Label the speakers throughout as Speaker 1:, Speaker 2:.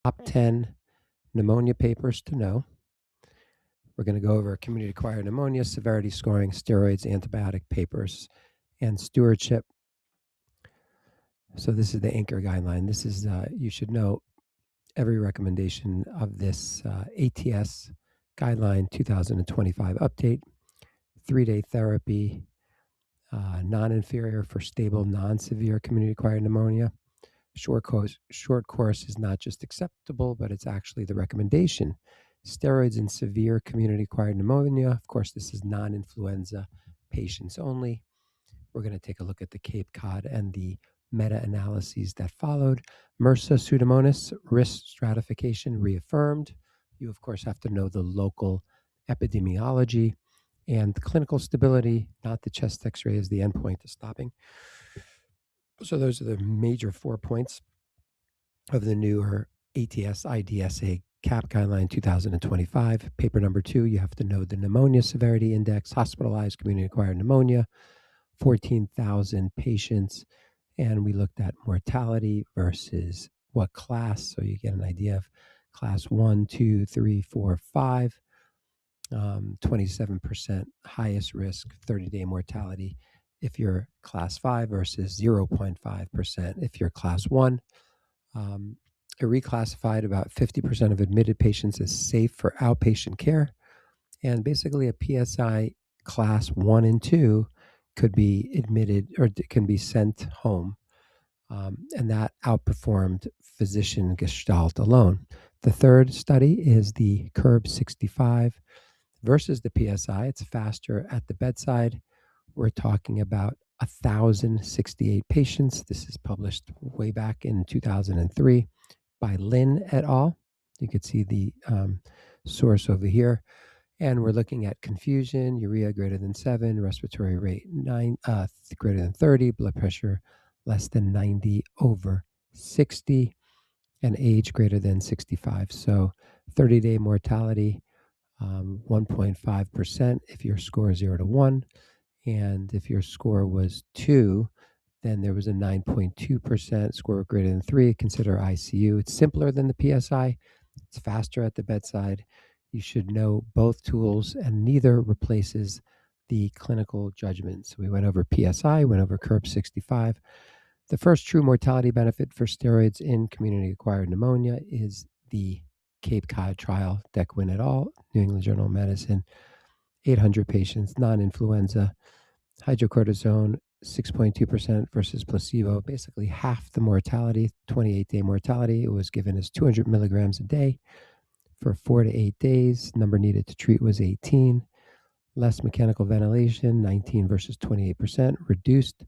Speaker 1: Top 10 pneumonia papers to know. We're going to go over community-acquired pneumonia, severity scoring, steroids, antibiotic papers, and stewardship. So this is the anchor guideline. This is, you should know every recommendation of this ATS guideline 2025 update, 3-day therapy, non-inferior for stable, non-severe community-acquired pneumonia. Short course is not just acceptable, but it's actually the recommendation. Steroids in severe community-acquired pneumonia. Of course, this is non-influenza patients only. We're going to take a look at the Cape Cod and the meta-analyses that followed. MRSA Pseudomonas risk stratification reaffirmed. You, of course, have to know the local epidemiology and the clinical stability, not the chest x-ray as the endpoint to stopping. So those are the major 4 points of the newer ATS IDSA CAP guideline 2025. Paper number 2, you have to know the pneumonia severity index, hospitalized community-acquired pneumonia, 14,000 patients. And we looked at mortality versus what class. So you get an idea of class 1, 2, 3, 4, 5. 27% highest risk, 30-day mortality if you're class 5 versus 0.5% if you're class 1. It reclassified about 50% of admitted patients as safe for outpatient care. And basically a PSI class 1 and 2 could be admitted or can be sent home. And that outperformed physician gestalt alone. The third study is the CURB 65 versus the PSI. It's faster at the bedside. We're talking about 1,068 patients. This is published way back in 2003 by Lin et al. You could see the source over here. And we're looking at confusion, urea greater than 7, respiratory rate greater than 30, blood pressure less than 90 over 60, and age greater than 65. So 30-day mortality, 1.5% if your score is 0 to 1. And if your score was 2, then there was a 9.2% score greater than 3. Consider ICU. It's simpler than the PSI. It's faster at the bedside. You should know both tools, and neither replaces the clinical judgment. So we went over PSI, went over CURB 65. The first true mortality benefit for steroids in community-acquired pneumonia is the Cape Cod trial, Dequin et al., New England Journal of Medicine, 800 patients, non-influenza, hydrocortisone, 6.2% versus placebo, basically half the mortality, 28-day mortality. It was given as 200 milligrams a day for 4 to 8 days. Number needed to treat was 18. Less mechanical ventilation, 19 versus 28%. Reduced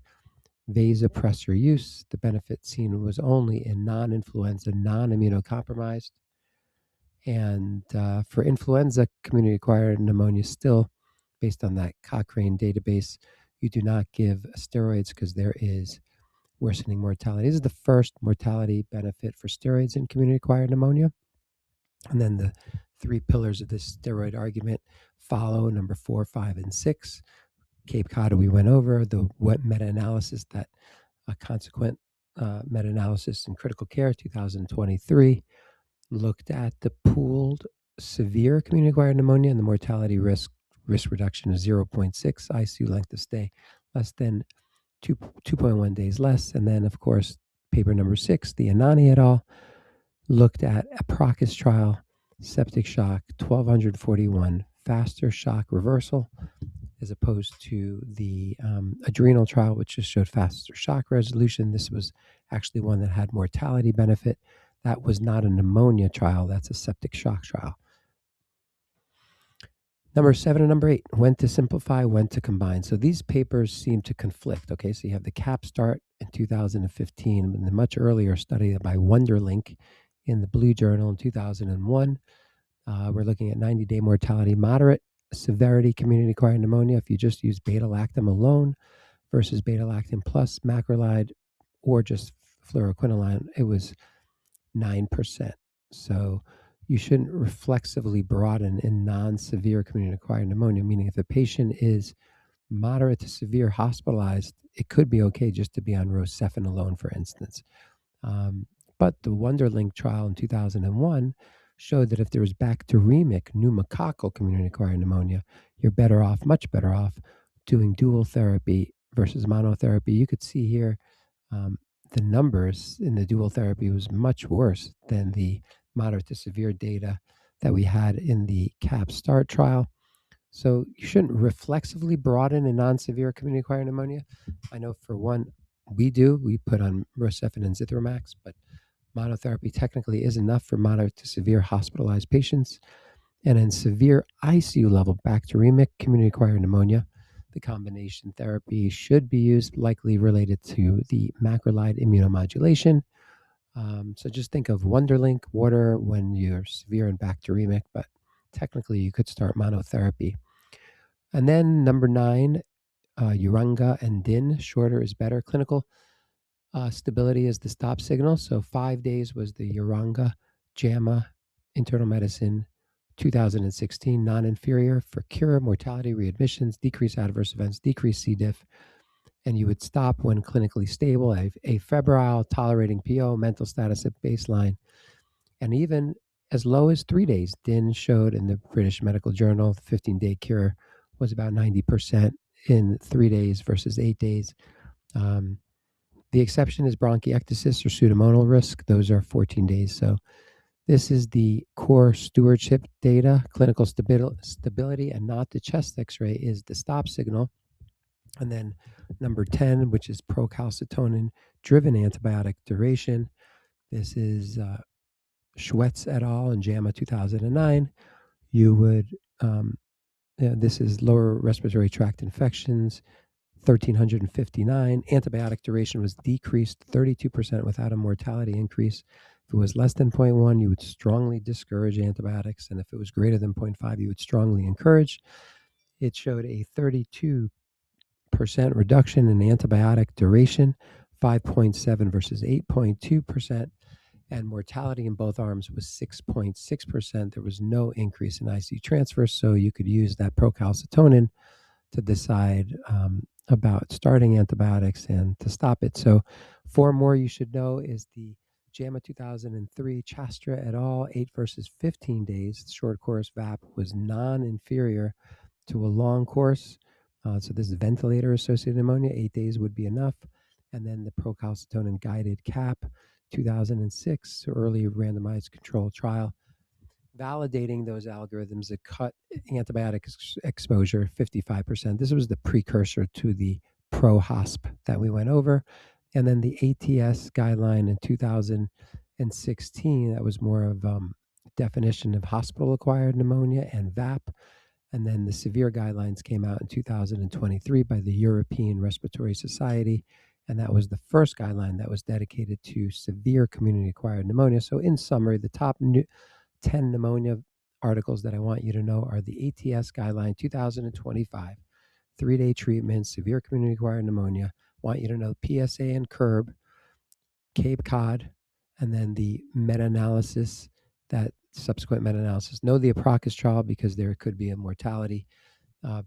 Speaker 1: vasopressor use. The benefit seen was only in non-influenza, non-immunocompromised. And for influenza, community-acquired pneumonia still, based on that Cochrane database, you do not give steroids because there is worsening mortality. This is the first mortality benefit for steroids in community-acquired pneumonia. And then the 3 pillars of this steroid argument follow, number 4, 5, and 6. Cape Cod we went over, the meta-analysis, that consequent meta-analysis in critical care 2023 looked at the pooled severe community-acquired pneumonia and the mortality risk reduction is 0.6, ICU length of stay less than 2.1 days less. And then, of course, paper number 6, the Anani et al. Looked at a Procus trial, septic shock, 1,241, faster shock reversal, as opposed to the adrenal trial, which just showed faster shock resolution. This was actually one that had mortality benefit. That was not a pneumonia trial. That's a septic shock trial. Number 7 and number 8, when to simplify, when to combine. So these papers seem to conflict. Okay, so you have the CAP start in 2015, and the much earlier study by Wonderlink in the Blue Journal in 2001. We're looking at 90-day mortality, moderate severity community-acquired pneumonia if you just use beta-lactam alone versus beta-lactam plus macrolide or just fluoroquinolone. It was 9%. So you shouldn't reflexively broaden in non-severe community-acquired pneumonia, meaning if the patient is moderate to severe hospitalized, it could be okay just to be on Rocephin alone, for instance. But the Wonderlink trial in 2001 showed that if there was bacteremic pneumococcal community-acquired pneumonia, you're better off, much better off, doing dual therapy versus monotherapy. You could see here the numbers in the dual therapy was much worse than the moderate to severe data that we had in the CAP START trial. So you shouldn't reflexively broaden a non-severe community-acquired pneumonia. I know for one, we put on Rosefin and Zithromax, but monotherapy technically is enough for moderate to severe hospitalized patients. And in severe ICU level bacteremic community-acquired pneumonia, the combination therapy should be used, likely related to the macrolide immunomodulation. So just think of Wonderlink water when you're severe and bacteremic, but technically you could start monotherapy. And then number 9, Uranga and DIN, shorter is better. Clinical stability is the stop signal. So 5 days was the Uranga JAMA internal medicine 2016 non-inferior for cure, mortality, readmissions, decreased adverse events, decreased C. diff, and you would stop when clinically stable, afebrile, tolerating PO, mental status at baseline, and even as low as 3 days. DIN showed in the British Medical Journal, the 15-day cure was about 90% in 3 days versus 8 days. The exception is bronchiectasis or pseudomonal risk. Those are 14 days. So this is the core stewardship data. Clinical stability and not the chest x-ray is the stop signal. And then number 10, which is procalcitonin-driven antibiotic duration. This is Schwetz et al. In JAMA 2009. You would, this is lower respiratory tract infections, 1,359. Antibiotic duration was decreased 32% without a mortality increase. If it was less than 0.1, you would strongly discourage antibiotics. And if it was greater than 0.5, you would strongly encourage. It showed a 32% reduction in antibiotic duration, 5.7 versus 8.2%. And mortality in both arms was 6.6%. There was no increase in ICU transfer, so you could use that procalcitonin to decide about starting antibiotics and to stop it. So 4 more you should know is the JAMA 2003 Chastra et al. 8 versus 15 days. Short course VAP was non-inferior to a long course. So this is ventilator-associated pneumonia. 8 days would be enough. And then the procalcitonin-guided CAP 2006 early randomized controlled trial, validating those algorithms that cut antibiotic exposure 55%. This was the precursor to the ProHosp that we went over. And then the ATS guideline in 2016, that was more of definition of hospital-acquired pneumonia and VAP. And then the severe guidelines came out in 2023 by the European Respiratory Society. And that was the first guideline that was dedicated to severe community-acquired pneumonia. So in summary, the top 10 pneumonia articles that I want you to know are the ATS guideline 2025, 3-day treatment, severe community-acquired pneumonia. Want you to know PSA and CURB, Cape Cod, and then the meta-analysis, that subsequent meta-analysis. Know the Aprocus trial because there could be a mortality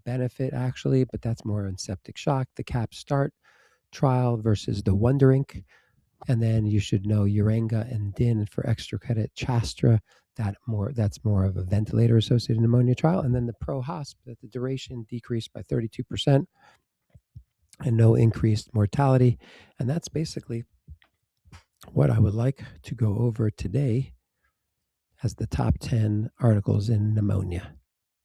Speaker 1: benefit actually, but that's more in septic shock. The CAP START trial versus the Wonderink. And then you should know Uranga and DIN for extra credit. Chastra, that's more of a ventilator-associated pneumonia trial. And then the ProHosp, that the duration decreased by 32% and no increased mortality. And that's basically what I would like to go over today as the top 10 articles in pneumonia.